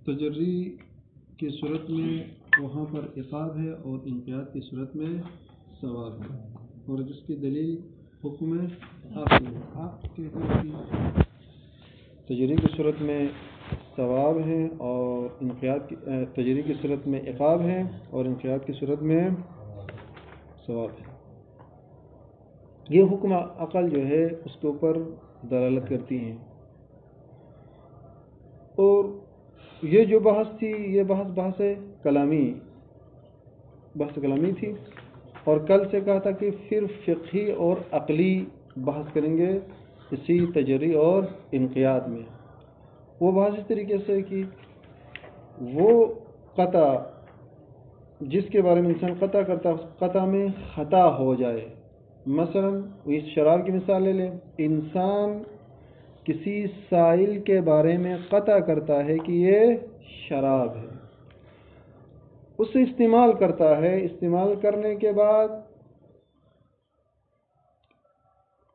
تجری کی صورت میں وہاں پر عقاب ہے اور انقیاد کی صورت میں ثواب ہے، اور جس کی دلیل حکم آپ کے تجری کی صورت میں ثواب ہے اور تجری کی صورت میں عقاب ہے اور انقیاد کی صورت میں ثواب ہے۔ یہ حکم عقل جو ہے اس کے اوپر دلالت کرتی ہیں، اور یہ جو بحث تھی یہ بحث کلامی تھی، اور کل سے کہا تھا کہ پھر فقہی اور عقلی بحث کریں گے اسی تجری اور انقیاد میں۔ وہ بحث اس طریقے سے کہ وہ قطع جس کے بارے میں انسان قطع کرتا ہے، اس قطع میں خطا ہو جائے۔ مثلا اس شراب کی مثال لے لیں، انسان کسی سائل کے بارے میں قطع کرتا ہے کہ یہ شراب ہے، اسے استعمال کرتا ہے، استعمال کرنے کے بعد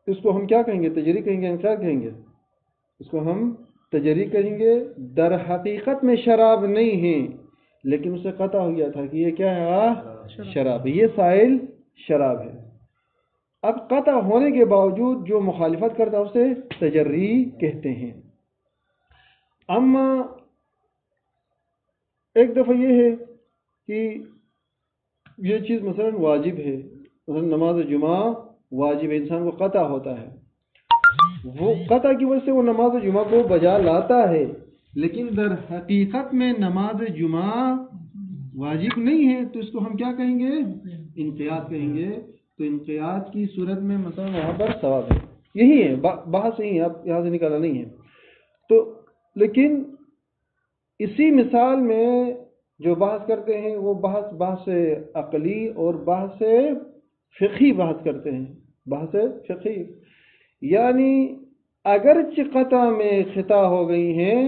اس کو ہم کیا کہیں گے؟ تجری کہیں گے، انقیاد کہیں گے؟ اس کو ہم تجری کہیں گے۔ در حقیقت میں شراب نہیں ہے، لیکن اسے قطع ہو گیا تھا کہ یہ کیا ہے؟ شراب ہے، یہ سائل شراب ہے۔ اب قطع ہونے کے باوجود جو مخالفت کرتا ہے اسے تجری کہتے ہیں۔ اما ایک دفعہ یہ ہے کہ یہ چیز مثلا واجب ہے، مثلا نماز جمعہ واجب ہے، انسان کو قطع ہوتا ہے، وہ قطع کی وجہ سے وہ نماز جمعہ کو بجا لاتا ہے، لیکن در حقیقت میں نماز جمعہ واجب نہیں ہے، تو اس کو ہم کیا کہیں گے؟ انقیاد کہیں گے۔ تو انقیاد کی صورت میں مثلا وہاں پر ثواب ہے۔ یہی ہے بحث، یہی ہے، اب یہاں سے نکالا نہیں ہے۔ تو لیکن اسی مثال میں جو بحث کرتے ہیں وہ بحث عقلی اور بحث فقہی بحث کرتے ہیں، بحث فقہی، یعنی اگرچہ قطع میں خطا ہو گئی ہیں،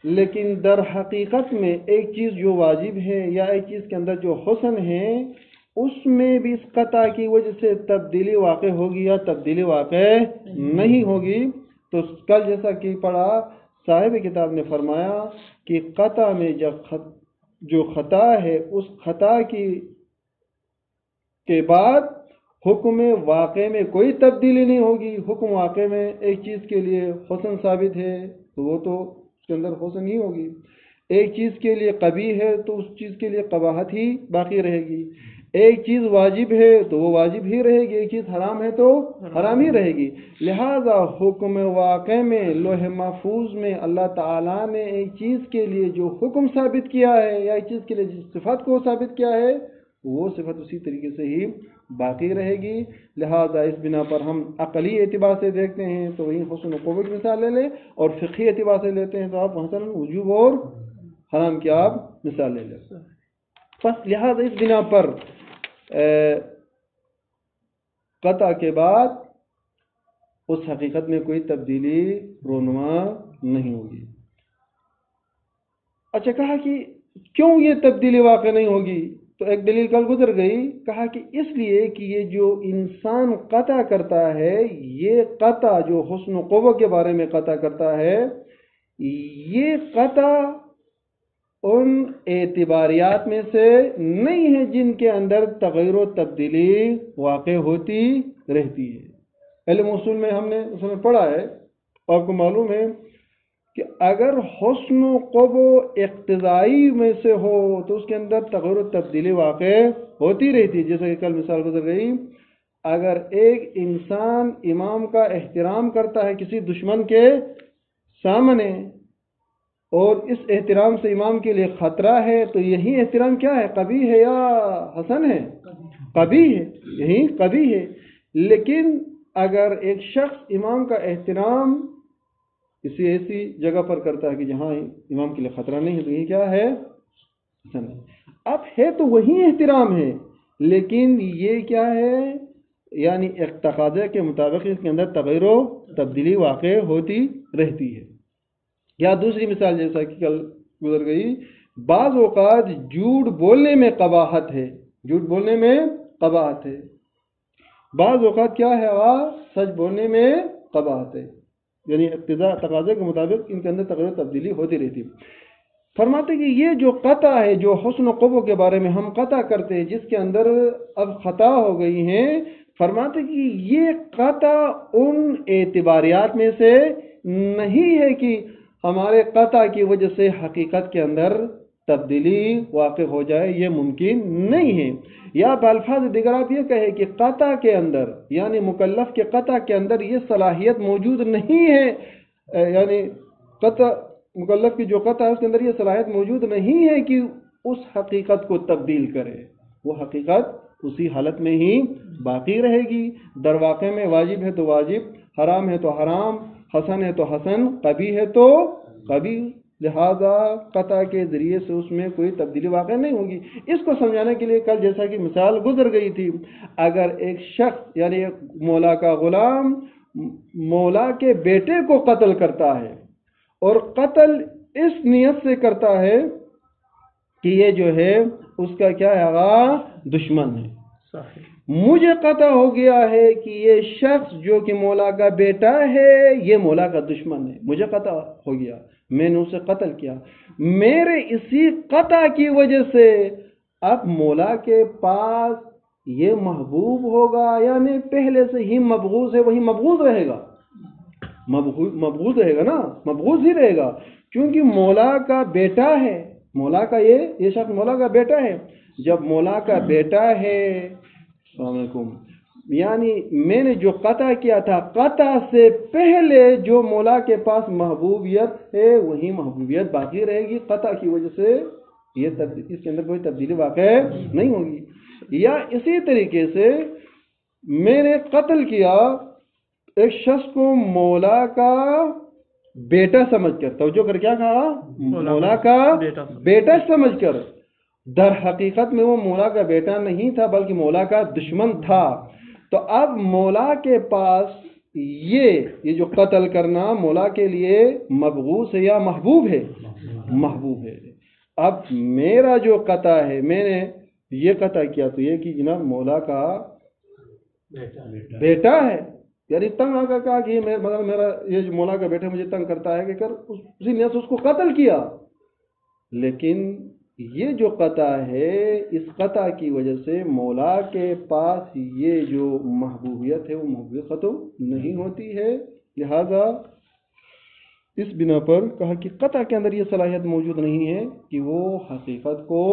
لیکن در حقیقت میں ایک چیز جو واجب ہے یا ایک چیز کے اندر جو حسن ہے، اس میں بھی اس قطع کی وجہ سے تبدیلی واقع ہوگی یا تبدیلی واقع نہیں ہوگی۔ تو کل جیسا کہ پڑھا، صاحب کتاب نے فرمایا کہ قطع میں جو خطا ہے، اس خطا کے بعد حکم واقع میں کوئی تبدیلی نہیں ہوگی۔ حکم واقع میں ایک چیز کے لیے حسن ثابت ہے تو وہ تو اس کے اندر حسن نہیں ہوگی، ایک چیز کے لیے قبیح ہے تو اس چیز کے لیے قباحت ہی باقی رہے گی، ایک چیز واجب ہے تو وہ واجب ہی رہے گی، ایک چیز حرام ہے تو حرام ہی رہے گی۔ لہذا حکم واقع میں لوح محفوظ میں اللہ تعالیٰ نے ایک چیز کے لیے جو حکم ثابت کیا ہے یا ایک چیز کے لیے جس صفت کو ثابت کیا ہے، وہ صفت اسی طریقے سے ہی باقی رہے گی۔ لہذا اس بنا پر ہم عقلی اعتبار سے دیکھتے ہیں تو وہی حسن و قوت کی مثال لے لیں، اور فقہی اعتبار سے لیتے ہیں تو آپ مثلا وجوب اور حرام کی آپ مثال لے لیں۔ بس لہذا اس بنا پر قطع کے بعد اس حقیقت میں کوئی تبدیلی رونما نہیں ہوگی۔ اچھا، کہا کہ کیوں یہ تبدیلی واقع نہیں ہوگی؟ تو ایک دلیل کل گزر گئی، کہا کہ اس لیے کہ یہ جو انسان قطع کرتا ہے، یہ قطع جو حسن و قوہ کے بارے میں قطع کرتا ہے، یہ قطع ان اعتباریات میں سے نہیں ہے جن کے اندر تغیر و تبدیلی واقع ہوتی رہتی ہے۔ علم اصول میں ہم نے اس میں پڑھا ہے، آپ کو معلوم ہے کہ اگر حسن و قبو اقتضائی میں سے ہو تو اس کے اندر تغیر و تبدیلی واقع ہوتی رہتی ہے۔ جیسا کہ کل مثال گزر گئی، اگر ایک انسان امام کا احترام کرتا ہے کسی دشمن کے سامنے، اور اس احترام سے امام کے لیے خطرہ ہے، تو یہی احترام کیا ہے؟ قبیح ہے یا حسن ہے؟ قبیح ہے، یہی قبیح ہے۔ لیکن اگر ایک شخص امام کا احترام کسی ایسی جگہ پر کرتا ہے کہ جہاں امام کے لیے خطرہ نہیں ہے، تو یہ کیا ہے؟ حسن ہے۔ اب ہے تو وہی احترام ہے، لیکن یہ کیا ہے؟ یعنی ایک تقاضے کے مطابق اس کے اندر تغیر و تبدیلی واقع ہوتی رہتی ہے۔ یا دوسری مثال جیسا کہ کل گزر گئی، بعض اوقات جھوٹ بولنے میں قباحت ہے، جھوٹ بولنے میں قباحت ہے، بعض اوقات کیا ہے؟ سچ بولنے میں قباحت ہے، یعنی اقتضاء تقاضے کے مطابق ان کے اندر تغیر و تبدیلی ہوتی رہتی ہے۔ فرماتے کہ یہ جو قطع ہے، جو حسن و قبو کے بارے میں ہم قطع کرتے ہیں، جس کے اندر اب خطا ہو گئی ہیں، فرماتے کہ یہ قطع ان اعتباریات میں سے نہیں ہے کہ ہمارے قطع کی وجہ سے حقیقت کے اندر تبدیلی واقع ہو جائے، یہ ممکن نہیں ہے۔ یا بالفاظ دیگر آپ یہ کہیں کہ قطع کے اندر، یعنی مکلف کے قطع کے اندر یہ صلاحیت موجود نہیں ہے، یعنی قطع مکلف کی جو قطع ہے اس کے اندر یہ صلاحیت موجود نہیں ہے کہ اس حقیقت کو تبدیل کرے، وہ حقیقت اسی حالت میں ہی باقی رہے گی۔ در واقع میں واجب ہے تو واجب، حرام ہے تو حرام، حسن ہے تو حسن، قبیح ہے تو قبیح، لہذا قطع کے ذریعے سے اس میں کوئی تبدیلی واقع نہیں ہوگی۔ اس کو سمجھانے کے لیے کل جیسا کہ مثال گزر گئی تھی، اگر ایک شخص یعنی ایک مولا کا غلام مولا کے بیٹے کو قتل کرتا ہے اور قتل اس نیت سے کرتا ہے کہ یہ جو ہے اس کا کیا ہے، دشمن ہے، مجھے قطع ہو گیا ہے کہ یہ شخص جو کہ مولا کا بیٹا ہے یہ مولا کا دشمن ہے، مجھے قطع ہو گیا، میں نے اسے قتل کیا، میرے اسی قطع کی وجہ سے اب مولا کے پاس یہ محبوب ہوگا، یعنی پہلے سے ہی مبغوض ہے، وہی مبغوض رہے گا، مبغوض رہے گا نا، مبغوض ہی رہے گا، کیونکہ مولا کا بیٹا ہے، مولا کا یہ شخص مولا کا بیٹا ہے۔ جب مولا کا بیٹا ہے، السلام علیکم، یعنی میں نے جو قطع کیا تھا، قطع سے پہلے جو مولا کے پاس محبوبیت ہے وہی محبوبیت باقی رہے گی، قطع کی وجہ سے اس کے اندر کوئی تبدیلی واقع نہیں ہوگی۔ یا اسی طریقے سے میں نے قتل کیا ایک شخص کو مولا کا بیٹا سمجھ کر، توجہ کر، کیا کہا، مولا کا بیٹا سمجھ کر، در حقیقت میں وہ مولا کا بیٹا نہیں تھا بلکہ مولا کا دشمن تھا۔ تو اب مولا کے پاس یہ جو قتل کرنا مولا کے لیے مبغوض ہے یا محبوب ہے، محبوب ہے۔ اب میرا جو قطع ہے، میں نے یہ قطع کیا تو یہ کہ جناب مولا کا بیٹا ہے، یعنی تنگ آ کر کہا کہ میرا یہ جو مولا کا بیٹا مجھے تنگ کرتا ہے کہ کر اسی نیت سے اس کو قتل کیا، لیکن یہ جو قطع ہے اس قطع کی وجہ سے مولا کے پاس یہ جو محبوبیت ہے وہ محبوبیت ختم نہیں ہوتی ہے، لہذا اس بنا پر کہا کہ قطع کے اندر یہ صلاحیت موجود نہیں ہے کہ وہ حقیقت کو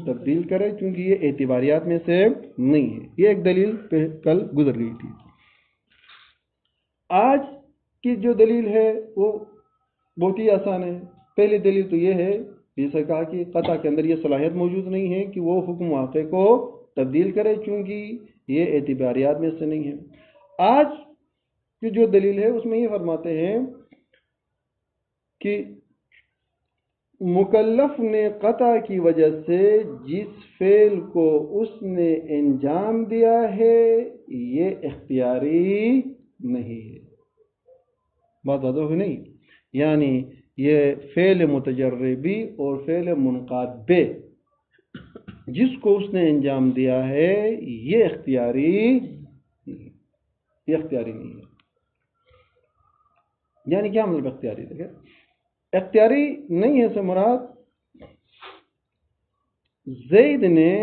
تبدیل کرے، کیونکہ یہ اعتباریات میں سے نہیں ہے۔ یہ ایک دلیل کل گزر گئی تھی۔ آج کی جو دلیل ہے وہ بہت ہی آسان ہے۔ پہلی دلیل تو یہ ہے، جیسے کہا کہ قطع کے اندر یہ صلاحیت موجود نہیں ہے کہ وہ حکم واقع کو تبدیل کرے، چونکہ یہ اعتباریات میں سے نہیں ہے۔ آج کی جو دلیل ہے اس میں یہ فرماتے ہیں کہ مکلف نے قطع کی وجہ سے جس فعل کو اس نے انجام دیا ہے یہ اختیاری نہیں ہے، بات واضح ہوئی نہیں؟ یعنی یہ فعل متجربی اور فعل منقاد جس کو اس نے انجام دیا ہے یہ اختیاری نہیں، یہ اختیاری نہیں ہے۔ یعنی کیا مطلب اختیاری؟ دیکھیں، اختیاری نہیں ہے سے مراد زید نے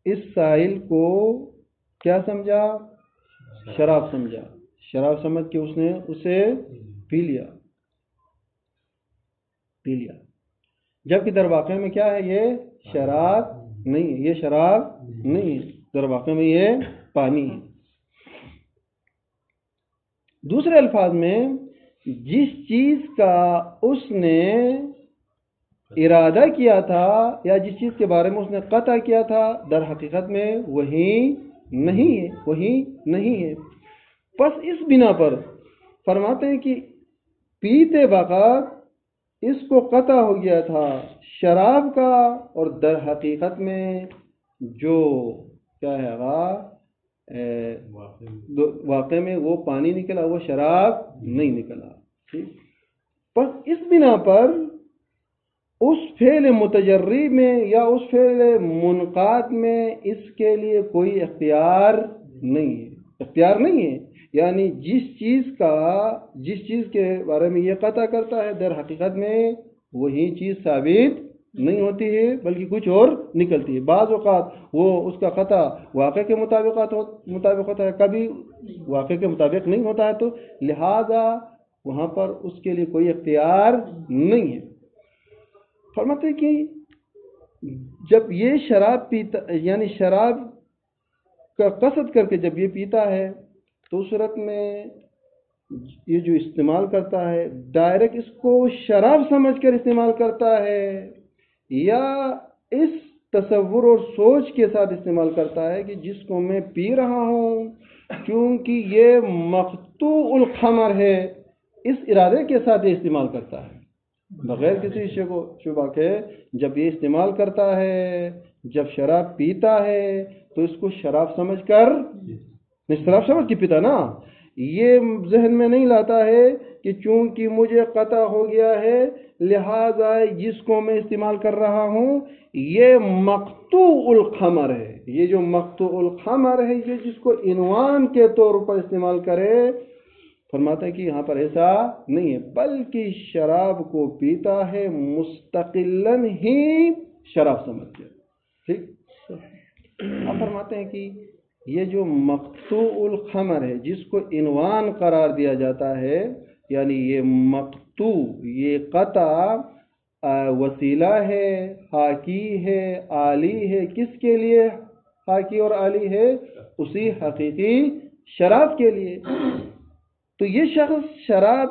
اس سائل کو کیا سمجھا؟ شراب سمجھا، شراب سمجھ کے اس نے اسے پی لیا، جبکہ در واقع میں کیا ہے، یہ شراب نہیں ہے، یہ شراب نہیں ہے، در واقع میں یہ پانی ہے۔ دوسرے الفاظ میں جس چیز کا اس نے ارادہ کیا تھا یا جس چیز کے بارے میں اس نے قطع کیا تھا در حقیقت میں وہی نہیں ہے، پس اس بنا پر فرماتے ہیں کہ پیتے وقت اس کو قطع ہو گیا تھا شراب کا، اور در حقیقت میں جو کیا ہے واقع میں وہ پانی نکلا، وہ شراب نہیں نکلا۔ پس اس بنا پر اس فعل متجری میں یا اس فعل منقاد میں اس کے لیے کوئی اختیار نہیں ہے، یعنی جس چیز کے بارے میں یہ قطع کرتا ہے در حقیقت میں وہی چیز ثابت نہیں ہوتی ہے بلکہ کچھ اور نکلتی ہے. بعض اوقات وہ اس کا قطع واقع کے مطابق ہوتا ہے، کبھی واقع کے مطابق نہیں ہوتا ہے، تو لہذا وہاں پر اس کے لیے کوئی اختیار نہیں ہے. فرماتے ہیں کہ جب یہ شراب پیتا، یعنی شراب کا قصد کر کے جب یہ پیتا ہے تو اس صورت میں یہ جو استعمال کرتا ہے ڈائریکٹ اس کو شراب سمجھ کر استعمال کرتا ہے، یا اس تصور اور سوچ کے ساتھ استعمال کرتا ہے کہ جس کو میں پی رہا ہوں کیونکہ یہ مقطوع الخمر ہے، اس ارادے کے ساتھ یہ استعمال کرتا ہے بغیر کسی شبہ کے. جب یہ استعمال کرتا ہے، جب شراب پیتا ہے تو اس کو شراب سمجھ کر، شراب سمجھ کے پیتا نا، یہ ذہن میں نہیں لاتا ہے کہ چونکہ مجھے قطع ہو گیا ہے لہذا جس کو میں استعمال کر رہا ہوں یہ مقطوع الخمر ہے. یہ جو مقطوع الخمر ہے یہ جس کو عنوان کے طور پر استعمال کرے، فرماتا ہے کہ یہاں پر ایسا نہیں ہے بلکہ شراب کو پیتا ہے مستقلاً ہی شراب سمجھ کے. ٹھیک. اب فرماتے ہیں کہ یہ جو مقطوع الخمر ہے جس کو عنوان قرار دیا جاتا ہے، یعنی یہ مقطوع، یہ قطع وسیلہ ہے، حاکی ہے، آلی ہے. کس کے لیے حاکی اور آلی ہے؟ اسی حقیقی شراب کے لیے. تو یہ شخص شراب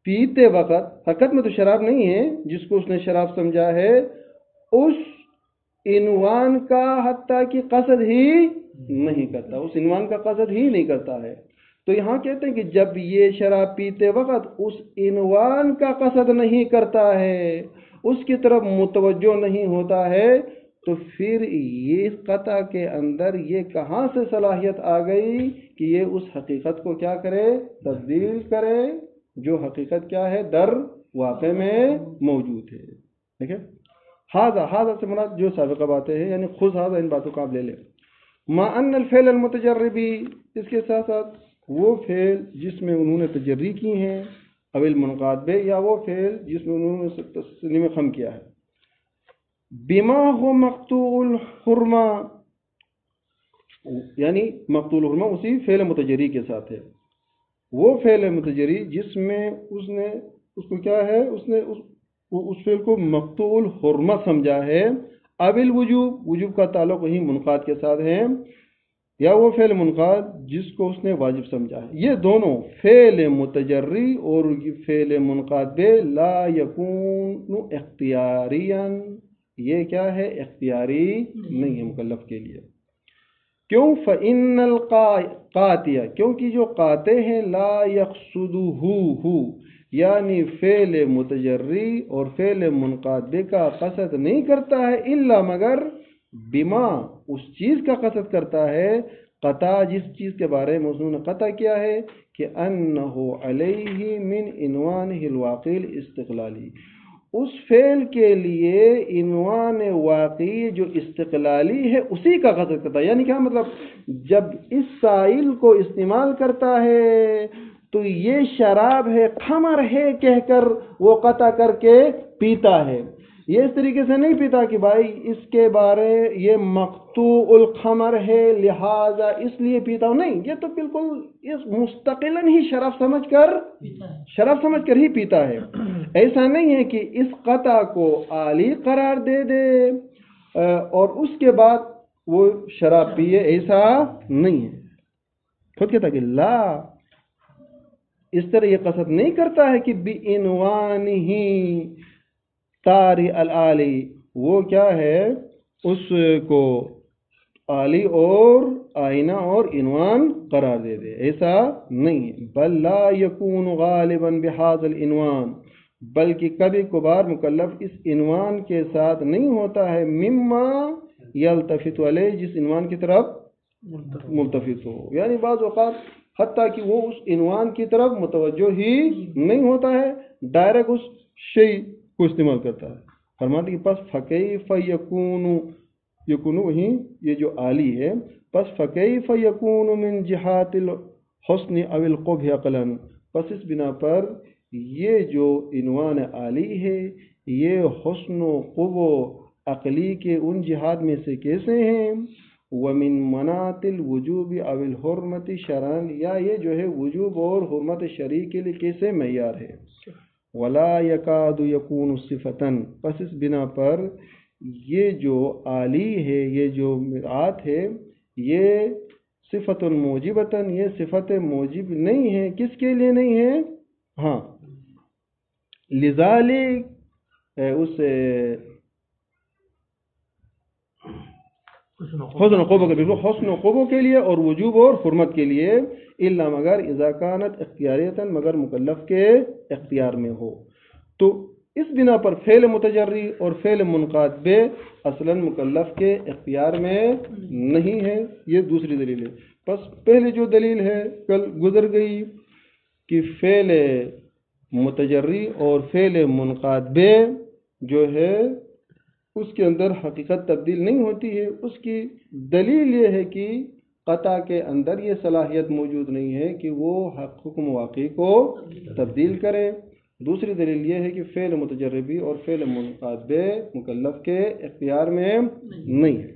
پیتے وقت حقیقت میں تو شراب نہیں ہے جس کو اس نے شراب سمجھا ہے، اس عنوان کا حتیٰ کہ قصد ہی نہیں کرتا، اس عنوان کا قصد ہی نہیں کرتا ہے. تو یہاں کہتے ہیں کہ جب یہ شراب پیتے وقت اس عنوان کا قصد نہیں کرتا ہے، اس کی طرف متوجہ نہیں ہوتا ہے، تو پھر یہ قطع کے اندر یہ کہاں سے صلاحیت آ گئی کہ یہ اس حقیقت کو کیا کرے؟ تبدیل کرے، جو حقیقت کیا ہے؟ در واقع میں موجود ہے. ٹھیک ہے. حاضر سے مراد جو سابقہ باتیں ہیں، یعنی خود حاضر ان باتوں کو آپ لے لیں. ما ان الفعل المتجربی، اس کے ساتھ ساتھ وہ فعل جس میں انہوں نے تجری کی ہیں، او المنقاد بے، یا وہ فعل جس میں انہوں نے تسلیم خم کیا ہے، بما ہو مقطوع الحرمہ، یعنی مقطوع الحرمہ اسی فعل متجری کے ساتھ ہے. وہ فعل متجری جس میں اس نے اس کو کیا ہے، اس نے اس فعل کو مقطوع الحرمہ سمجھا ہے. اب الوجوب، وجوب کا تعلق وہی منقاد کے ساتھ ہے، یا وہ فعل منقاد جس کو اس نے واجب سمجھا ہے. یہ دونوں فعل متجری اور فعل منقاد بے لا یکون اختیاریا، یہ کیا ہے؟ اختیاری نہیں ہے مکلف کے لیے. کیوں؟ فإن القاطع، کیونکہ جو قاطع ہیں، لا یقصدہ، یعنی فعل متجری اور فعل منقاد بے کا قصد نہیں کرتا ہے، الا مگر بما، اس چیز کا قصد کرتا ہے، قطع جس چیز کے بارے میں انہوں نے قطع کیا ہے کہ انہ علیہ من عنوانہ الواقعی الاستقلالی، اس فعل کے لیے عنوان واقعی جو استقلالی ہے اسی کا قصد کرتا ہے. یعنی کیا مطلب؟ جب اس سائل کو استعمال کرتا ہے تو یہ شراب ہے، خمر ہے کہہ کر وہ قطع کر کے پیتا ہے. یہ اس طریقے سے نہیں پیتا کہ بھائی اس کے بارے یہ مقطوع الخمر ہے لہذا اس لیے پیتا ہوں، نہیں، یہ تو بالکل اس مستقلاً ہی شراب سمجھ کر ہی پیتا ہے. ایسا نہیں ہے کہ اس قطع کو آلی قرار دے دے اور اس کے بعد وہ شراب پیے، ایسا نہیں ہے. خود کہتا کہ لا، اس طرح یہ قصد نہیں کرتا ہے کہ بعنوانہ طاری العالی، وہ کیا ہے اس کو عالی اور آئینہ اور عنوان قرار دے دے، ایسا نہیں ہے. بل لا یکون غالبا بہذا العنوان، بلکہ کبھی کبھار مکلف اس عنوان کے ساتھ نہیں ہوتا ہے، مما یلتفت علیہ، جس عنوان کی طرف ملتفت ہو. یعنی بعض اوقات حتیٰ کہ وہ اس عنوان کی طرف متوجہ ہی نہیں ہوتا ہے، ڈائریکٹ اس شیء کو استعمال کرتا ہے. فرماتے کہ پس فکیف یکون، وہیں یہ جو عالی ہے، پس فکیف یکون من جہات الحسن او القبح عقلا، پس اس بنا پر یہ جو عنوان عالی ہے یہ حسن و قوہ عقلی کے ان جہاد میں سے کیسے ہیں؟ ومن منات الوجوب او الحرمت شرعن، یا یہ جو ہے وجوب اور حرمت شرعی کے لیے کیسے معیار ہے؟ ولا یکاد یکون صفتن، پس اس بنا پر یہ جو عالی ہے، یہ جو مرآت ہے، یہ صفت موجبتاً، یہ صفت موجب نہیں ہے۔ کس کے لیے نہیں ہے؟ ہاں، لذالک اس حسن و قوہ کے حسن و قوہ کے لیے اور وجوب اور حرمت کے لیے، الا مگر اذا کانت اختیاریتاً، مگر مکلف کے اختیار میں ہو۔ تو اس بنا پر فعل متجری اور فعل منقاد بے اصلاً مکلف کے اختیار میں نہیں ہے۔ یہ دوسری دلیل ہے۔ پس پہلے جو دلیل ہے کل گزر گئی کہ فعل متجری اور فعل منقاد بے جو ہے اس کے اندر حقیقت تبدیل نہیں ہوتی ہے۔ اس کی دلیل یہ ہے کہ قطع کے اندر یہ صلاحیت موجود نہیں ہے کہ وہ حکم واقعی کو تبدیل کرے۔ دوسری دلیل یہ ہے کہ فعل متجربی اور فعل منقاد بے مکلف کے اختیار میں نہیں ہے۔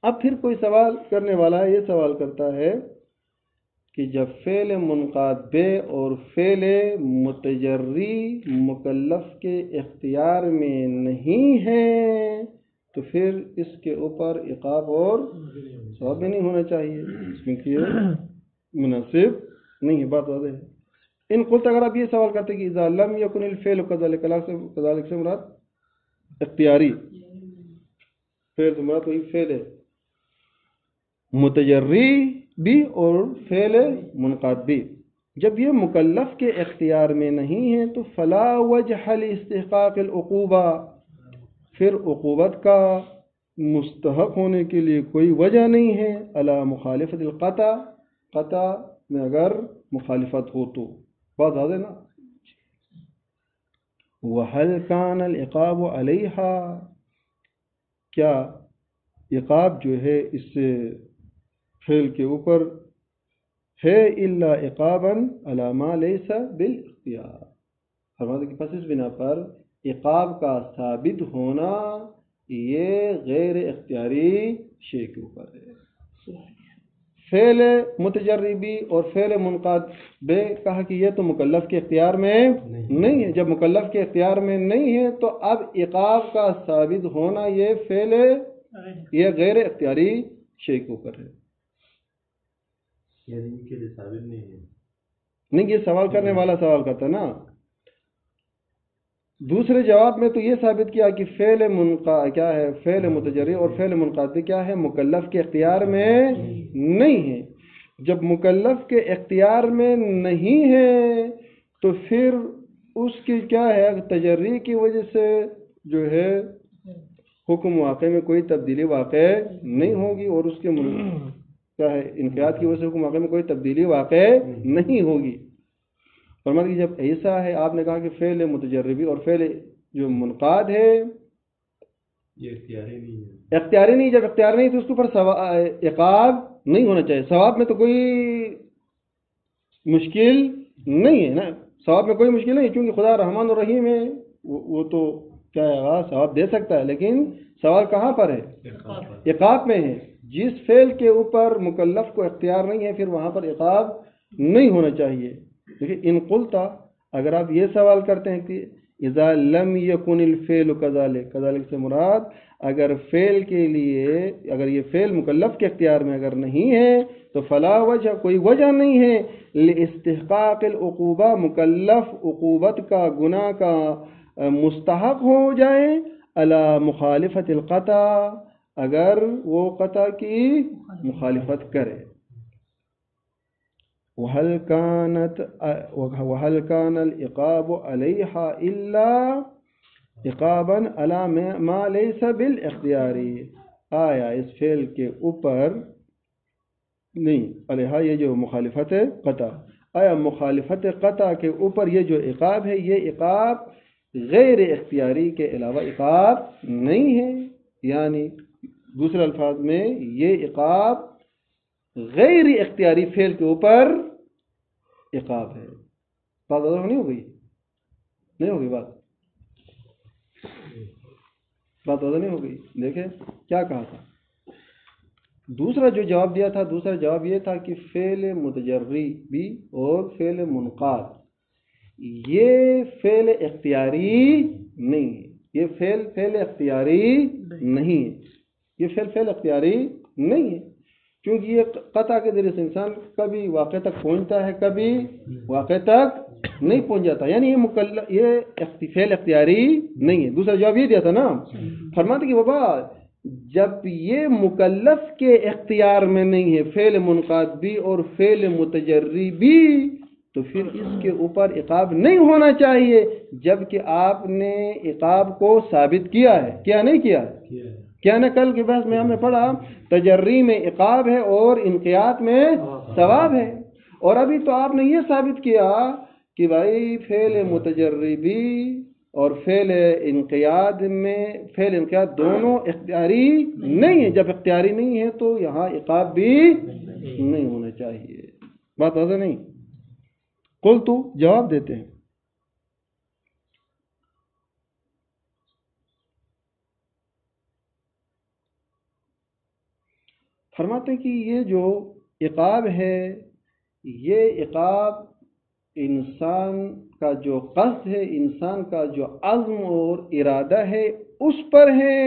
اب پھر کوئی سوال کرنے والا یہ سوال کرتا ہے کہ جب فعل منقاد بے اور فعل متجری مکلف کے اختیار میں نہیں ہے تو پھر اس کے اوپر عقاب اور ثواب بھی نہیں ہونا چاہیے، کیونکہ یہ مناسب نہیں ہے۔ بات واضح ہے۔ ان قلت، اگر آپ یہ سوال کرتے کہ اذا لم یکن الفعل کذالک سے مراد اختیاری، فعل سے مراد وہی فعل ہے متجری بھی اور فعل منقاد بھی، جب یہ مکلف کے اختیار میں نہیں ہے تو فلا وجہ لاستحقاق العقوبہ، پھر عقوبت کا مستحق ہونے کے لیے کوئی وجہ نہیں ہے، علی مخالفت القطع، قطع میں اگر مخالفت ہو تو۔ بات واضح نا؟ وَهَلْ كَانَ الْعِقَابُ عَلَيْهَا، کیا عقاب جو ہے اس سے فعل کے اوپر ہے، الا عقابا علی ما لیس بالاختیار، فرماتے کہ پس اس بنا پر عقاب کا ثابت ہونا یہ غیر اختیاری شے کے اوپر ہے۔ فعل متجربی اور فعل منقاد بے کہا کہ یہ تو مکلف کے اختیار میں نہیں ہے۔ جب مکلف کے اختیار میں نہیں ہے تو اب عقاب کا ثابت ہونا یہ غیر اختیاری شے کے اوپر ہے، یعنی ان کے لیے ثابت نہیں ہے۔ نہیں، یہ سوال کرنے والا سوال کرتا نا۔ دوسرے جواب میں تو یہ ثابت کیا کہ فعل کیا ہے، فعل متجری اور فعل منقاد کیا ہے، مکلف کے اختیار میں نہیں ہے۔ جب مکلف کے اختیار میں نہیں ہے تو پھر اس کی کیا ہے، تجری کی وجہ سے جو ہے حکم واقع میں کوئی تبدیلی واقع نہیں ہوگی، اور اس کے کیا ہے، انقیاد کی وجہ سے حکم واقع میں کوئی تبدیلی واقع نہیں ہوگی۔ فرماتے کہ جب ایسا ہے، آپ نے کہا کہ فعل متجربی اور فعل جو منقاد ہے یہ اختیاری نہیں ہے، اختیاری نہیں، جب اختیار نہیں تو اس کے اوپر عقاب نہیں ہونا چاہیے۔ ثواب میں تو کوئی مشکل نہیں ہے نا، ثواب میں کوئی مشکل نہیں، کیونکہ خدا رحمان اور رحیم ہے، وہ تو کیا ہے ثواب دے سکتا ہے، لیکن سوال کہاں پر ہے؟ عقاب میں ہے۔ جس فعل کے اوپر مکلف کو اختیار نہیں ہے پھر وہاں پر عقاب نہیں ہونا چاہیے۔ دیکھیں، ان قلتا، اگر آپ یہ سوال کرتے ہیں کہ اذا لم یکن الفعل کذالک سے مراد اگر فعل کے لیے، اگر یہ فعل مکلف کے اختیار میں اگر نہیں ہے تو فلا وجہ، کوئی وجہ نہیں ہے، لاستحقاق العقوبہ، مکلف عقوبت کا، گناہ کا مستحق ہو جائے، علی مخالفت القطع، اگر وہ قطع کی مخالفت کرے۔ وَهَلْ كَانَ الْعِقَابُ عَلَيْهَا إِلَّا عِقَابًا عَلَى مَا لَيْسَ بِالْاخْتِيَارِ، آیا اس فعل کے اوپر نہیں، علیہا یہ جو مخالفت قطع، آیا مخالفت قطع کے اوپر یہ جو عقاب ہے یہ عقاب غیر اختیاری کے علاوہ عقاب نہیں ہے، یعنی دوسرے الفاظ میں یہ عقاب غیر اختیاری فعل کے اوپر عقاب ہے۔ بات واضح نہیں ہو گئی؟ نہیں ہوگی بات واضح نہیں ہو گئی؟ دیکھیں کیا کہا تھا دوسرا جو جواب دیا تھا، دوسرا جواب یہ تھا کہ فعل متجری بھی اور فعل منقاد یہ فعل اختیاری نہیں ہے، یہ فعل اختیاری نہیں ہے، یہ فعل اختیاری نہیں ہے، کیونکہ یہ قطع کے ذریعے سے انسان کبھی واقع تک پہنچتا ہے، کبھی واقع تک نہیں پہنچ جاتا، یعنی یہ فعل اختیاری نہیں ہے۔ دوسرا جواب یہ دیا تھا نا، فرماتے کہ بابا جب یہ مکلف کے اختیار میں نہیں ہے فعل منقاد بھی اور فعل متجری بھی، تو پھر اس کے اوپر عقاب نہیں ہونا چاہیے، جبکہ آپ نے عقاب کو ثابت کیا ہے، کیا نہیں کیا ہے؟ کیا نہ کل کے بحث میں ہم نے پڑھا تجری میں عقاب ہے اور انقیاد میں ثواب ہے، اور ابھی تو آپ نے یہ ثابت کیا کہ بھائی فعل متجری بھی اور فعل انقیاد دونوں اختیاری نہیں ہے، جب اختیاری نہیں ہے تو یہاں عقاب بھی نہیں ہونا چاہیے۔ بات واضح نہیں؟ قل تو جواب دیتے ہیں، فرماتے ہیں کہ یہ جو عقاب ہے یہ عقاب انسان کا جو قصد ہے، انسان کا جو عزم اور ارادہ ہے اس پر ہے،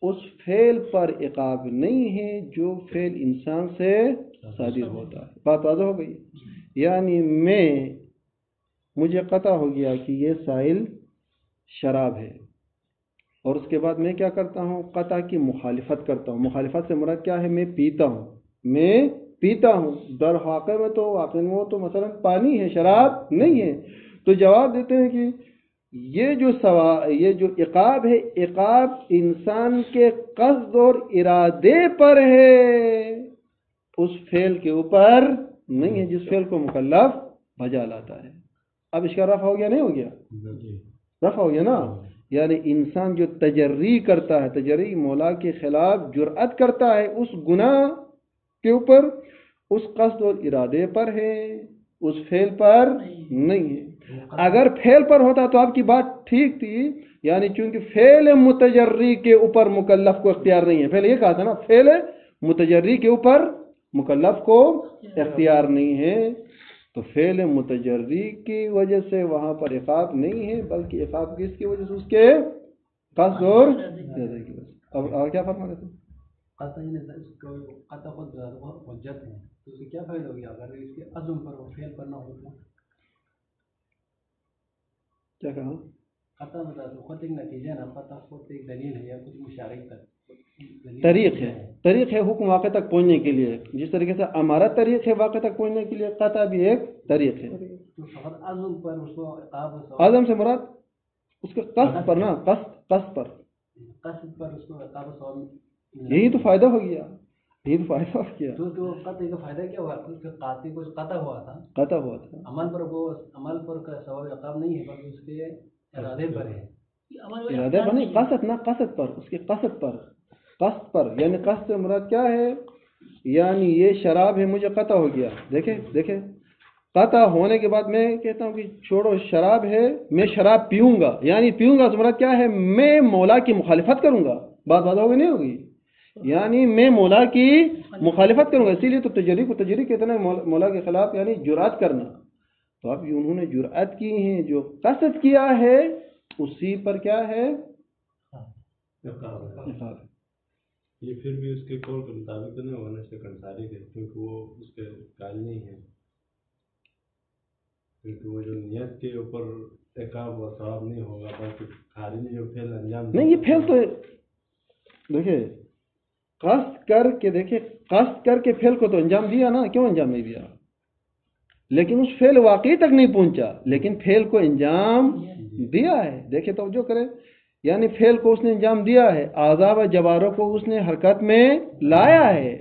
اس فعل پر عقاب نہیں ہے جو فعل انسان سے صادر ہوتا ہے۔ بات واضح ہو گئی؟ یعنی مجھے قطع ہو گیا کہ یہ سائل شراب ہے، اور اس کے بعد میں کیا کرتا ہوں؟ قطع کی مخالفت کرتا ہوں۔ مخالفت سے مراد کیا ہے؟ میں پیتا ہوں، در واقع میں تو وہ تو مثلا پانی ہے، شراب نہیں ہے۔ تو جواب دیتے ہیں کہ یہ جو عقاب ہے، عقاب انسان کے قصد اور ارادے پر ہے، اس فعل کے اوپر نہیں ہے جس فعل کو مکلف بجا لاتا ہے۔ اب اس کا رفع ہو گیا نہیں ہو گیا؟ رفع ہو گیا نا؟ یعنی انسان جو تجری کرتا ہے، تجری مولا کے خلاف جرأت کرتا ہے، اس گناہ کے اوپر اس قصد اور ارادے پر ہے، اس فعل پر نہیں ہے۔ اگر فعل پر ہوتا تو آپ کی بات ٹھیک تھی، یعنی چونکہ فعل متجری کے اوپر مکلف کو اختیار نہیں ہے، پہلے یہ کہا تھا نا فعل متجری کے اوپر مکلف کو اختیار نہیں ہے، تو فعل متجری کی وجہ سے وہاں پر عقاب نہیں ہے، بلکہ عقاب کس کی وجہ سے؟ اس کے قصد اور ارادے کی وجہ سے۔ اب کیا فرما رہے تھے؟ قطع خود حجت ہے، تو اسے کیا فائدہ ہو گیا اگر اس کے عزم پر اور فعل پر نہ ہو تو؟ کیا کہا؟ قطع مطلب خود ایک نتیجہ نا، قطع خود ایک دلیل ہے یا کچھ مشارک تک طریق ہے حکم واقع تک پہنچنے کے لیے، جس طریقے سے ہمارا طریق ہے واقع تک پہنچنے کے لیے، قطع بھی ایک طریق ہے۔ تو فقط عزم پر اس کو عقاب، عزم سے مراد اس کے قصد پر نا، قصد پر اس کو عقاب ثواب، یہی تو فائدہ ہو گیا، یہی تو فائدہ ہو گیا۔ تو قطع کا فائدہ کیا ہوا؟ اس کے قاطع کو قطع ہوا تھا، عمل پر کا ثواب عقاب نہیں ہے، بلکہ اس کے ارادے پر ہے۔ ارادے پر نہیں، قصد پر، اس کے قصد پر، یعنی قصد سے مراد کیا ہے؟ یعنی یہ شراب ہے، مجھے قطع ہو گیا، دیکھیں قطع ہونے کے بعد میں کہتا ہوں کہ چھوڑو شراب ہے، میں شراب پیوں گا، یعنی پیوں گا سے مراد کیا ہے؟ میں مولا کی مخالفت کروں گا۔ بات ہوگی نہیں ہوگی؟ یعنی میں مولا کی مخالفت کروں گا، اسی لیے تو تجری کہتے ہیں مولا کے خلاف، یعنی جرأت کرنا۔ تو اب انہوں نے جرأت کی ہے، جو قصد کیا ہے اسی پر کیا ہے؟ یہ پھر بھی اس کے قول کے مطابق تو نہیں ہونا چاہیے انصاری کے، کیونکہ وہ اس کے قائل نہیں ہے، کیونکہ وہ جو نیت کے اوپر عقاب و ثواب نہیں ہوگا، بلکہ خارجی جو فعل انجام نہیں، یہ فعل تو دیکھیں قصد کر کے فعل کو تو انجام دیا نا، کیوں انجام نہیں دیا؟ لیکن اس فعل واقعی تک نہیں پہنچا، لیکن فعل کو انجام دیا ہے۔ دیکھیں توجہ کریں، یعنی فعل کو اس نے انجام دیا ہے، اعضاء و جوارح کو اس نے حرکت میں لایا ہے۔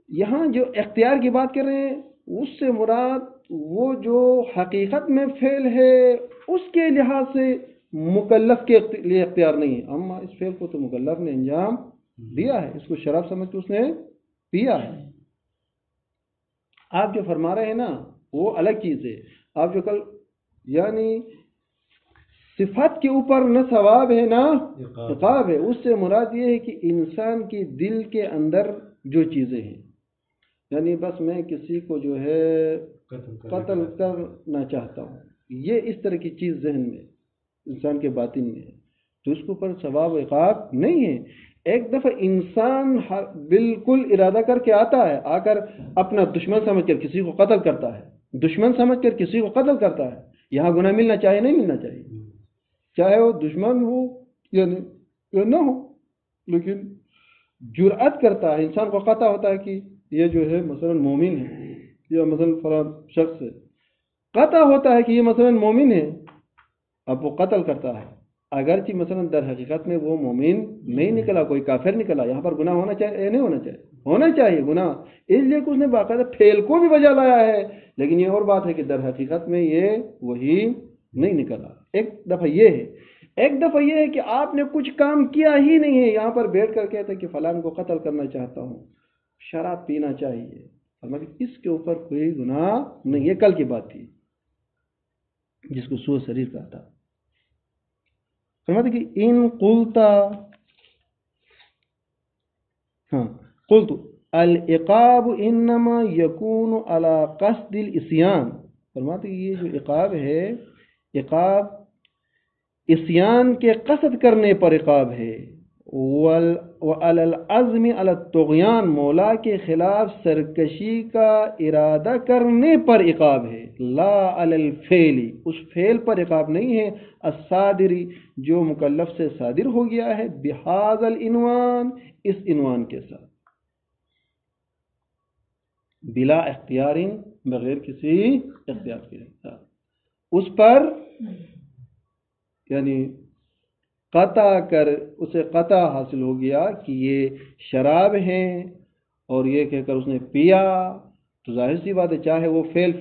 یہاں جو اختیار کی بات کر رہے ہیں اس سے مراد وہ جو حقیقت میں فعل ہے اس کے لحاظ سے مکلف کے لیے اختیار نہیں ہے، اما اس فعل کو تو مکلف نے انجام دیا ہے، اس کو شراب سمجھ کے اس نے پیا ہے۔ آپ جو فرما رہے ہیں نا وہ الگ چیز ہے. آپ جو کل یعنی صفت کے اوپر نہ ثواب ہے نہ عقاب ہے. اس سے مراد یہ ہے کہ انسان کی دل کے اندر جو چیزیں ہیں، یعنی بس میں کسی کو جو ہے قتل کرنا چاہتا ہوں، یہ اس طرح کی چیز ذہن میں انسان کے باطن میں ہے، تو اس کے اوپر ثواب و عقاب نہیں ہے. ایک دفعہ انسان بالکل ارادہ کر کے آتا ہے، آ کر اپنا دشمن سمجھ کر کسی کو قتل کرتا ہے، دشمن سمجھ کر کسی کو قتل کرتا ہے. یہاں گناہ ملنا چاہیے نہیں ملنا چاہیے، چاہے وہ دشمن ہو یا نہ ہو، لیکن جرأت کرتا ہے، انسان کو قطع ہوتا ہے کہ یہ جو ہے مثلا مومن ہے یا مثلا فلاں شخص ہے، قطع ہوتا ہے کہ یہ مثلا مومن ہے، اب وہ قتل کرتا ہے، اگرچہ مثلا در حقیقت میں وہ مومن نہیں نکلا، کوئی کافر نکلا. یہاں پر گناہ ہونا چاہیے یا نہیں ہونا چاہیے؟ ہونا چاہیے گناہ، اس لیے کہ اس نے باقاعدہ پھیل کو بھی بجا لایا ہے. لیکن یہ اور بات ہے کہ در حقیقت میں یہ وہی نہیں نکلا. ایک دفعہ یہ ہے، ایک دفعہ یہ ہے کہ آپ نے کچھ کام کیا ہی نہیں ہے، یہاں پر بیٹھ کر کہتے کہ فلان کو قتل کرنا چاہتا ہوں، شراب پینا چاہیے، اس کے اوپر کوئی گناہ نہیں ہے. کل کی بات تھی جس کو سوء شریر کہا تھا. فرماتے کہ ان قلتا، قلت العقاب انما یکون علی قصد العصیان. فرماتے کہ یہ جو عقاب ہے، عقاب عصیان کے قصد کرنے پر عقاب ہے. وعلی العزم علی الطغیان، مولا کے خلاف سرکشی کا ارادہ کرنے پر عقاب ہے. لا علی الفعل، اس فعل پر عقاب نہیں ہے. الصادری، جو مکلف سے صادر ہو گیا ہے. بہذا العنوان، اس عنوان کے ساتھ. بلا اختیار، بغیر کسی اختیار کے اس پر یعنی قطع کر اسے قطع حاصل ہو گیا کہ یہ شراب ہیں، اور یہ کہہ کر اس نے پیا، تو ظاہر سی بات ہے چاہے وہ فعل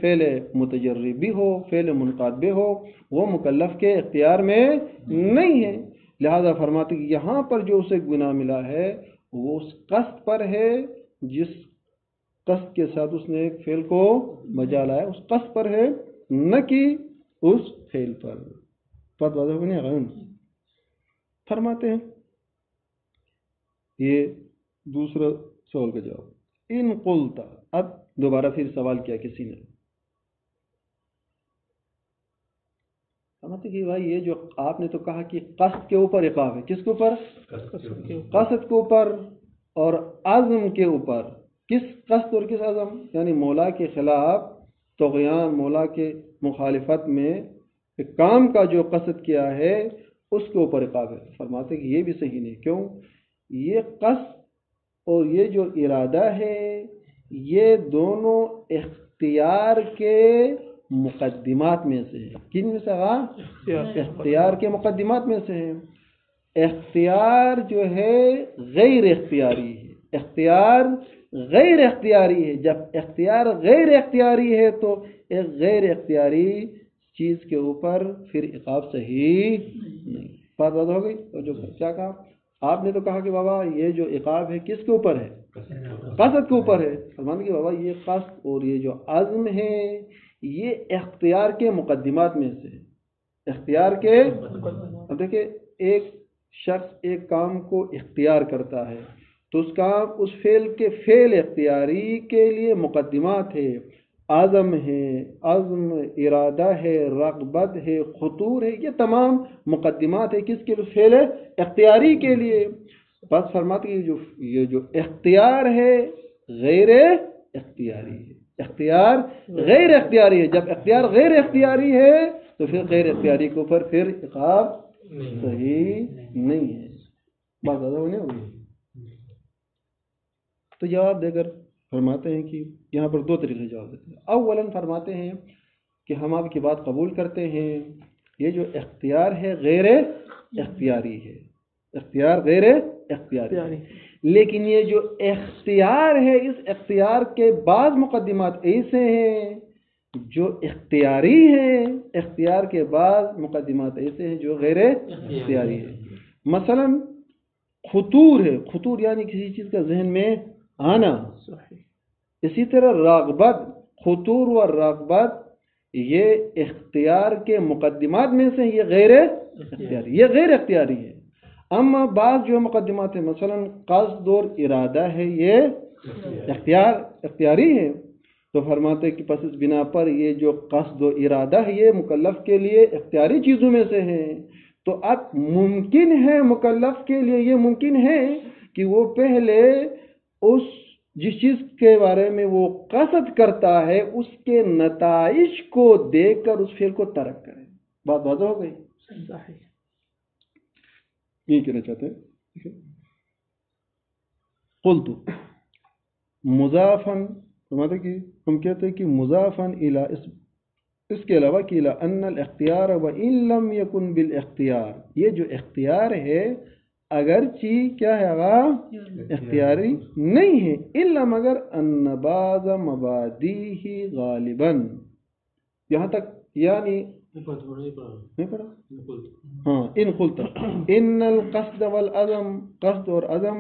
متجرب بھی ہو، فعل منقاد بھی ہو، وہ مکلف کے اختیار میں نہیں ہے. لہذا فرماتے کہ یہاں پر جو اسے گناہ ملا ہے وہ اس قصد پر ہے، جس قصد کے ساتھ اس نے ایک فعل کو بجا لایا، اس قصد پر ہے، نہ کہ اس فعل پر. بات واضح ہو نہیں غیر فرماتے ہیں. یہ دوسرا سوال کا جواب. ان قلتا، اب دوبارہ پھر سوال کیا کسی نے، فرماتے کہ بھائی یہ جو آپ نے تو کہا کہ قصد کے اوپر عقاب ہے، کس کے اوپر؟ قصد کے اوپر اور عزم کے اوپر. کس قصد اور کس عزم؟ یعنی مولا کے خلاف طغیان، مولا کے مخالفت میں کام کا جو قصد کیا ہے اس کے اوپر عقاب ہے. فرماتے کہ یہ بھی صحیح نہیں. کیوں؟ یہ قصد اور یہ جو ارادہ ہے یہ دونوں اختیار کے مقدمات میں سے ہیں. کن میں سے؟ اختیار کے مقدمات میں سے ہیں. اختیار جو ہے غیر اختیاری ہے، اختیار غیر اختیاری ہے. جب اختیار غیر اختیاری ہے تو ایک غیر اختیاری چیز کے اوپر پھر عقاب صحیح نہیں. بات واضح ہو گئی؟ اور جو کیا کہا آپ نے تو کہا کہ بابا یہ جو عقاب ہے کس کے اوپر ہے؟ قصد کے اوپر ہے. فرمانے کہ بابا یہ قصد اور یہ جو عزم ہے یہ اختیار کے مقدمات میں سے، اختیار کے. اب دیکھیں ایک شخص ایک کام کو اختیار کرتا ہے تو اس کام اس فعل کے فعل اختیاری کے لیے مقدمات ہے، عزم ہے، عزم ارادہ ہے، رغبت ہے، خطور ہے، یہ تمام مقدمات ہے کس کے لیے؟ فعل اختیاری کے لیے. بس فرماتے ہیں یہ جو اختیار ہے غیر اختیاری ہے، اختیار غیر اختیاری ہے. جب اختیار غیر اختیاری ہے تو پھر غیر اختیاری کے اوپر پھر عقاب صحیح نہیں ہے. بات زیادہ ہونے ہوگی. تو جواب دے کر فرماتے ہیں کہ یہاں پر دو طریقے جواب دیتے ہیں. اولاً فرماتے ہیں کہ ہم آپ کی بات قبول کرتے ہیں، یہ جو اختیار ہے غیر اختیاری ہے، اختیار غیر اختیاری، لیکن یہ جو اختیار ہے اس اختیار کے بعض مقدمات ایسے ہیں جو اختیاری ہیں، اختیار کے بعض مقدمات ایسے ہیں جو غیر اختیاری ہیں. مثلا خطور ہے، خطور یعنی کسی چیز کا ذہن میں آنا. اسی طرح راغبت، خطور و رغبت یہ اختیار کے مقدمات میں سے یہ غیر اختیاری ہے. اما بعض جو مقدمات ہیں مثلا قصد اور ارادہ ہے یہ اختیاری ہے. تو فرماتے کہ پس اس بنا پر یہ جو قصد و ارادہ ہے یہ مکلف کے لیے اختیاری چیزوں میں سے ہے. تو اب ممکن ہے مکلف کے لیے یہ ممکن ہے کہ وہ پہلے اس جس چیز کے بارے میں وہ قصد کرتا ہے اس کے نتائج کو دیکھ کر اس فعل کو ترک کرے. بات واضح ہو گئی؟ صحیح. یہ کہنا چاہتے ہیں قلت مضافن، کہ ہم کہتے ہیں کہ مضافن الی اس کے علاوہ کہ الی ان الاختیار وان لم یکن بالاختیار، یہ جو اختیار ہے اگرچہ کیا ہے اختیاری نہیں ہے، الا مگر ان بعض مبادیہ غالباً، یہاں تک یعنی نہیں پڑھا ہاں ان قلت ان القصد والعزم، قصد اور عزم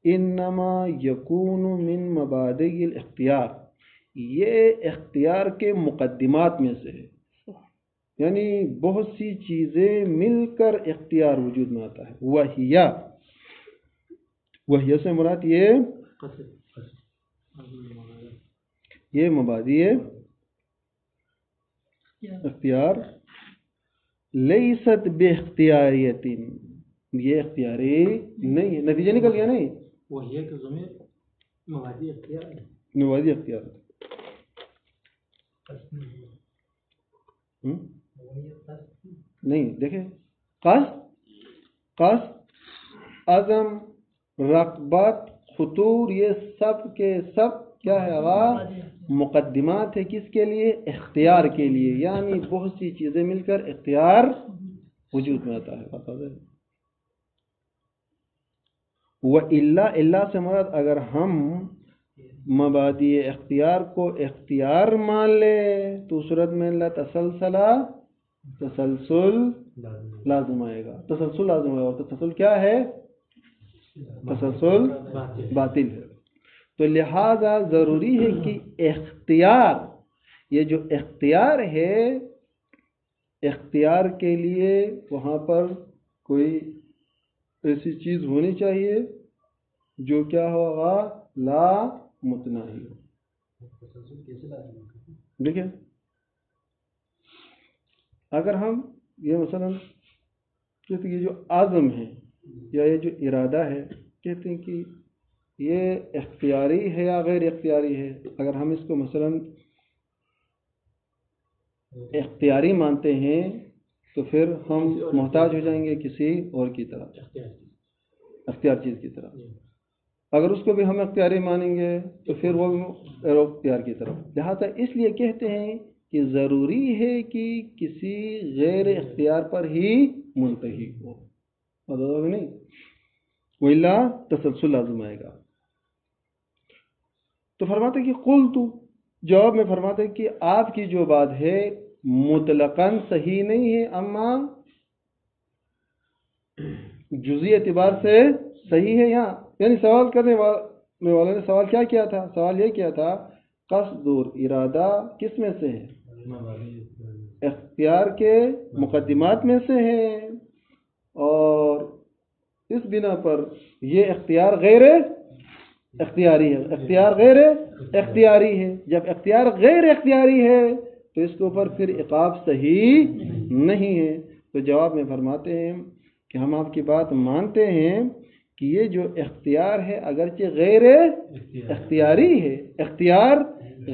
انما یکون من مبادئ الاختیار، یہ اختیار کے مقدمات میں سے ہے. یعنی بہت سی چیزیں مل کر اختیار وجود میں آتا ہے. وہی سے مراد یہ مبادئ اختیار لیست باختیاریت، یہ اختیاری نہیں ہے. نتیجہ نکل گیا نہیں؟ وہی کہ ضمیر مبادئ اختیار نہیں. دیکھیں قصد عزم رغبت خطور یہ سب کے سب کیا ہے مقدمات ہے کس کے لیے؟ اختیار کے لیے. یعنی بہت سی چیزیں مل کر اختیار وجود میں آتا ہے. وَإِلَّا سے مراد اگر ہم مبادئ اختیار کو اختیار مان لے تو صورت میں تسلسل لازم آئے گا. تسلسل لازم آئے گا. اور تسلسل کیا ہے؟ تسلسل باطل ہے. تو لہذا ضروری ہے کہ اختیار، یہ جو اختیار ہے اختیار کے لیے وہاں پر کوئی ایسی چیز ہونی چاہیے جو کیا ہوگا لا متناہی ہو. دیکھیں اگر ہم یہ مثلا کہتے ہیں یہ جو عزم ہے یا یہ جو ارادہ ہے کہتے ہیں کہ یہ اختیاری ہے یا غیر اختیاری ہے. اگر ہم اس کو مثلا اختیاری مانتے ہیں تو پھر ہم محتاج ہو جائیں گے کسی اور کی طرف، اختیار چیز کی طرف. اگر اس کو بھی ہم اختیاری مانیں گے تو پھر وہ اختیار کی طرف. لہذا اس لیے کہتے ہیں کہ ضروری ہے کہ کسی غیر اختیار پر ہی منتہی ہو. نہیں وَإِلَّا تسلسل لازم آئے گا. تو فرماتے کہ قلت، جواب میں فرماتے کہ آپ کی جو بات ہے مطلقاً صحیح نہیں ہے، اما جزئی اعتبار سے صحیح ہے. یہاں یعنی سوال کرنے والے نے سوال کیا کیا تھا؟ سوال یہ کیا تھا قصد اور ارادہ کس میں سے ہے؟ اختیار کے مقدمات میں سے ہے. اور اس بنا پر یہ اختیار غیر اختیاری ہے. اختیار غیر اختیاری ہے. جب اختیار غیر اختیاری ہے تو اس کے اوپر پھر عقاب صحیح نہیں ہے. تو جواب میں فرماتے ہیں کہ ہم آپ کی بات مانتے ہیں کہ یہ جو اختیار ہے اگرچہ غیر اختیاری ہے، اختیار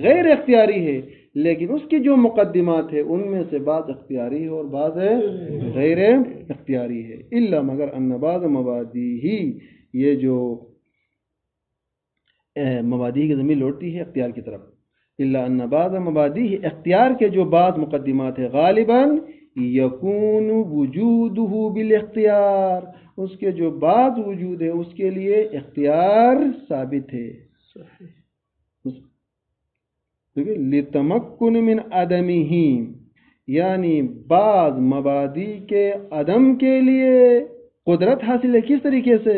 غیر اختیاری ہے، لیکن اس کی جو مقدمات ہے ان میں سے بعض اختیاری ہے اور بعض غیر اختیاری ہے. الا مگر ان بعض مبادیہ، یہ جو مبادی کی ضمیر لوٹتی ہے اختیار کی طرف. الا ان بعض مبادیہ، اختیار کے جو بعض مقدمات ہے غالباً یکون وجودہ بالاختیار، اس کے جو بعض وجود ہے اس کے لیے اختیار ثابت ہے. لتمکن من عدمہ، یعنی بعض مبادی کے عدم کے لیے قدرت حاصل ہے. کس طریقے سے؟